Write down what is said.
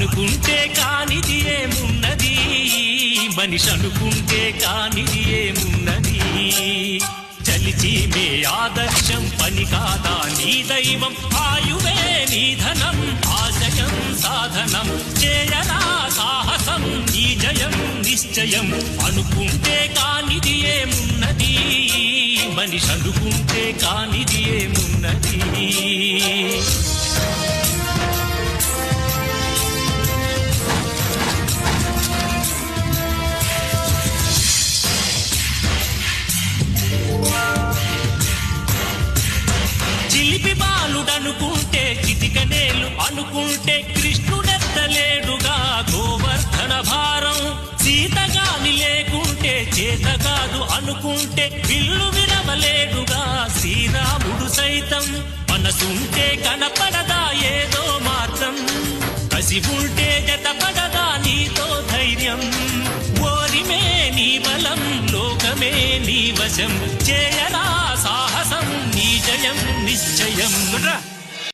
అనుకుంటే కానిది ఏమున్నది, మనిషి అనుకుంటే కానిది ఏమున్నది. చలిచి మే ఆదర్శం పని కాదా నీ దైవం, ఆయువే నీ ధనం ఆశయం సాధనం. చేయరా సాహసం నీ జయం నిశ్చయం. అనుకుంటే కానిది ఏమున్నది, మనిషి అనుకుంటే కానిది ఏమున్నది. చిలిపి బాలుడనుకుంటే చితికనేలు అనుకుంటే కృష్ణుడెత్తలేడుగా గోవర్ధన భారం. సీతగాని లేకుంటే చేత కాదు అనుకుంటే విల్లు విరవలేడుగా శ్రీరాముడు సైతం. మనసుంటే కనపడదా ఏదో మార్గం, కసి ఉంటే జతపడదా నీతో ధైర్యం. ఓరిమే నీ బలం లోకమే నీ వశం, చేయరా సాహసం నీ జయం నిశ్చయం.